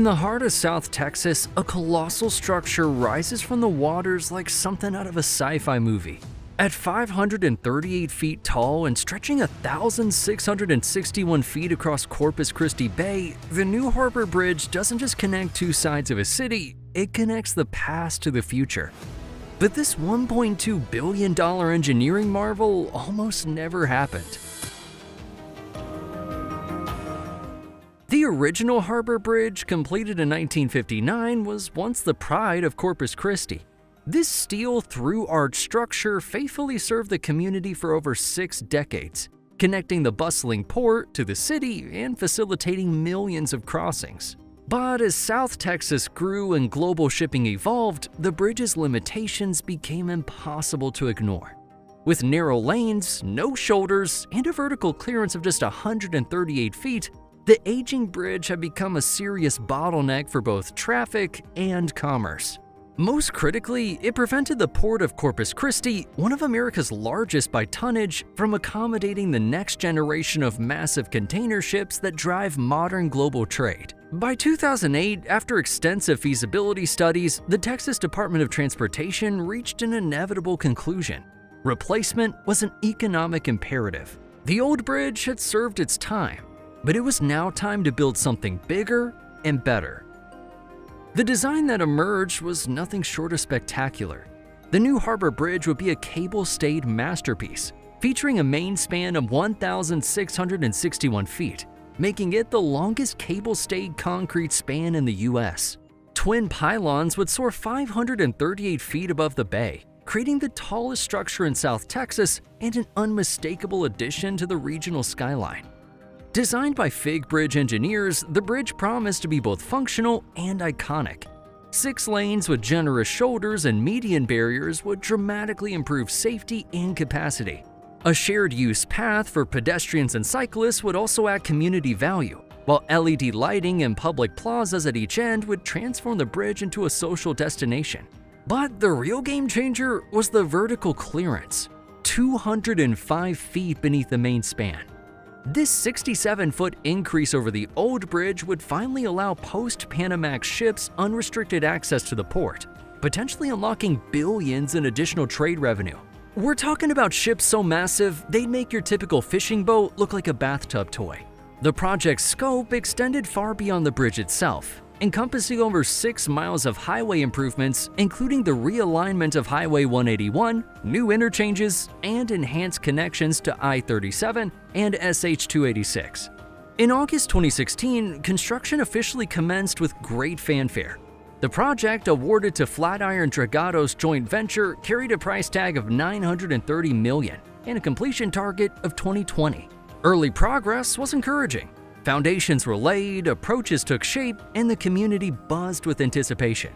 In the heart of South Texas, a colossal structure rises from the waters like something out of a sci-fi movie. At 538 feet tall and stretching 1,661 feet across Corpus Christi Bay, the new harbor bridge doesn't just connect two sides of a city, it connects the past to the future. But this $1.2 billion engineering marvel almost never happened. The original harbor bridge, completed in 1959, was once the pride of Corpus Christi. This steel through-arch structure faithfully served the community for over 6 decades, connecting the bustling port to the city and facilitating millions of crossings. But as South Texas grew and global shipping evolved, the bridge's limitations became impossible to ignore. With narrow lanes, no shoulders, and a vertical clearance of just 138 feet, the aging bridge had become a serious bottleneck for both traffic and commerce. Most critically, it prevented the port of Corpus Christi, one of America's largest by tonnage, from accommodating the next generation of massive container ships that drive modern global trade. By 2008, after extensive feasibility studies, the Texas Department of Transportation reached an inevitable conclusion. Replacement was an economic imperative. The old bridge had served its time, but it was now time to build something bigger and better. The design that emerged was nothing short of spectacular. The new harbor bridge would be a cable-stayed masterpiece, featuring a main span of 1,661 feet, making it the longest cable-stayed concrete span in the U.S. Twin pylons would soar 538 feet above the bay, creating the tallest structure in South Texas and an unmistakable addition to the regional skyline. Designed by Fig Bridge engineers, the bridge promised to be both functional and iconic. 6 lanes with generous shoulders and median barriers would dramatically improve safety and capacity. A shared-use path for pedestrians and cyclists would also add community value, while LED lighting and public plazas at each end would transform the bridge into a social destination. But the real game changer was the vertical clearance, 205 feet beneath the main span. This 67-foot increase over the old bridge would finally allow post-Panamax ships unrestricted access to the port, potentially unlocking billions in additional trade revenue. We're talking about ships so massive, they'd make your typical fishing boat look like a bathtub toy. The project's scope extended far beyond the bridge itself, encompassing over 6 miles of highway improvements, including the realignment of Highway 181, new interchanges, and enhanced connections to I-37 and SH-286. In August 2016, construction officially commenced with great fanfare. The project, awarded to Flatiron Dragados joint venture, carried a price tag of $930 million and a completion target of 2020. Early progress was encouraging. Foundations were laid, approaches took shape, and the community buzzed with anticipation.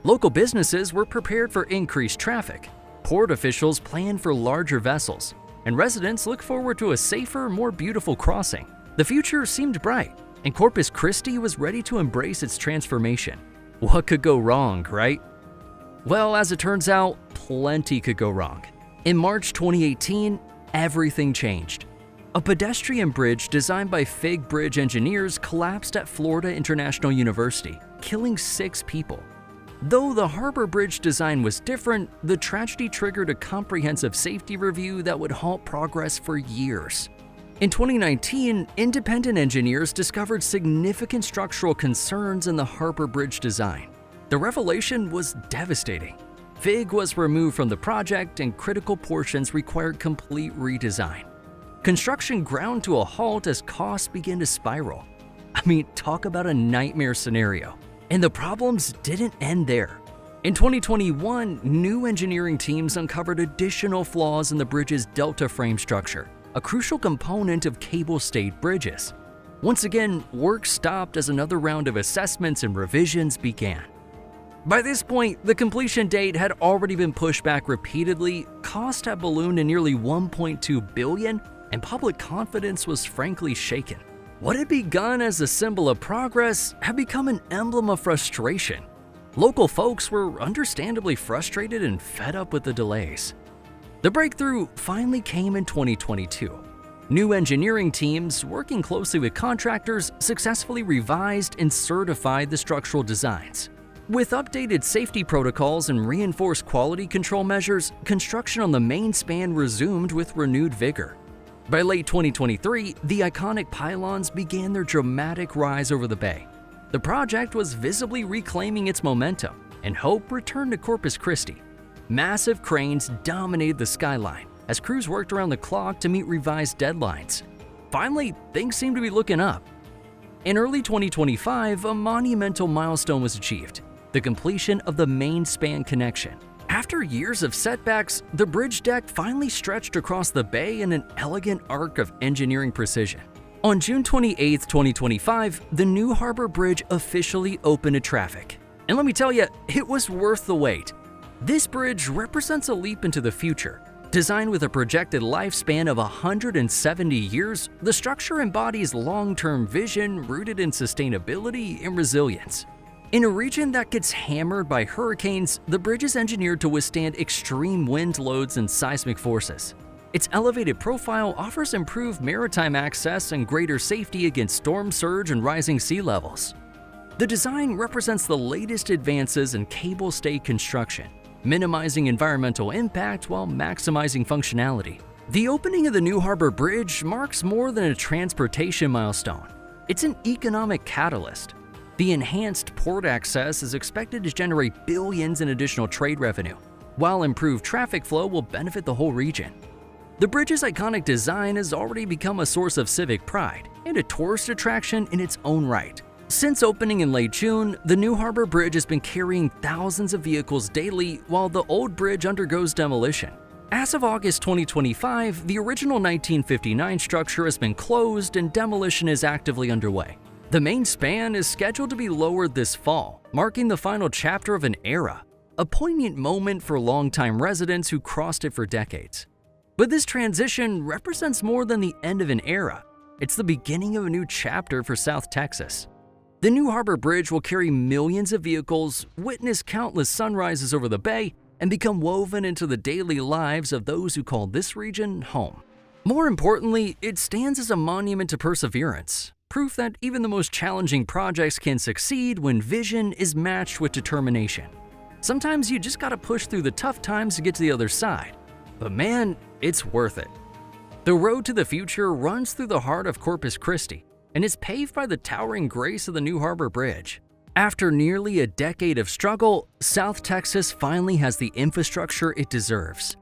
Local businesses were prepared for increased traffic, port officials planned for larger vessels, and residents looked forward to a safer, more beautiful crossing. The future seemed bright, and Corpus Christi was ready to embrace its transformation. What could go wrong, right? Well, as it turns out, plenty could go wrong. In March 2018, everything changed. A pedestrian bridge designed by Fig Bridge engineers collapsed at Florida International University, killing 6 people. Though the harbor bridge design was different, the tragedy triggered a comprehensive safety review that would halt progress for years. In 2019, independent engineers discovered significant structural concerns in the harbor bridge design. The revelation was devastating. Fig was removed from the project and critical portions required complete redesign. Construction ground to a halt as costs began to spiral. I mean, talk about a nightmare scenario. And the problems didn't end there. In 2021, new engineering teams uncovered additional flaws in the bridge's delta frame structure, a crucial component of cable-stayed bridges. Once again, work stopped as another round of assessments and revisions began. By this point, the completion date had already been pushed back repeatedly, costs had ballooned to nearly $1.2 billion, and public confidence was frankly shaken. What had begun as a symbol of progress had become an emblem of frustration. Local folks were understandably frustrated and fed up with the delays. The breakthrough finally came in 2022. New engineering teams, working closely with contractors, successfully revised and certified the structural designs. With updated safety protocols and reinforced quality control measures, construction on the main span resumed with renewed vigor. By late 2023, the iconic pylons began their dramatic rise over the bay. The project was visibly reclaiming its momentum, and hope returned to Corpus Christi. Massive cranes dominated the skyline as crews worked around the clock to meet revised deadlines. Finally, things seemed to be looking up. In early 2025, a monumental milestone was achieved: the completion of the main span connection. After years of setbacks, the bridge deck finally stretched across the bay in an elegant arc of engineering precision. On June 28, 2025, the new harbor bridge officially opened to traffic. And let me tell you, it was worth the wait. This bridge represents a leap into the future. Designed with a projected lifespan of 170 years, the structure embodies long-term vision rooted in sustainability and resilience. In a region that gets hammered by hurricanes, the bridge is engineered to withstand extreme wind loads and seismic forces. Its elevated profile offers improved maritime access and greater safety against storm surge and rising sea levels. The design represents the latest advances in cable-stay construction, minimizing environmental impact while maximizing functionality. The opening of the New Harbor Bridge marks more than a transportation milestone. It's an economic catalyst. The enhanced port access is expected to generate billions in additional trade revenue, while improved traffic flow will benefit the whole region. The bridge's iconic design has already become a source of civic pride and a tourist attraction in its own right. Since opening in late June, the New Harbor Bridge has been carrying thousands of vehicles daily while the old bridge undergoes demolition. As of August 2025, the original 1959 structure has been closed and demolition is actively underway. The main span is scheduled to be lowered this fall, marking the final chapter of an era, a poignant moment for longtime residents who crossed it for decades. But this transition represents more than the end of an era. It's the beginning of a new chapter for South Texas. The New Harbor Bridge will carry millions of vehicles, witness countless sunrises over the bay, and become woven into the daily lives of those who call this region home. More importantly, it stands as a monument to perseverance, proof that even the most challenging projects can succeed when vision is matched with determination. Sometimes you just gotta push through the tough times to get to the other side, but man, it's worth it. The road to the future runs through the heart of Corpus Christi, and is paved by the towering grace of the New Harbor Bridge. After nearly a decade of struggle, South Texas finally has the infrastructure it deserves.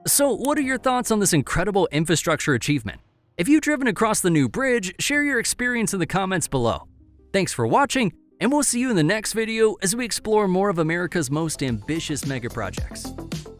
So what are your thoughts on this incredible infrastructure achievement? If you've driven across the new bridge, share your experience in the comments below. Thanks for watching, and we'll see you in the next video as we explore more of America's most ambitious megaprojects.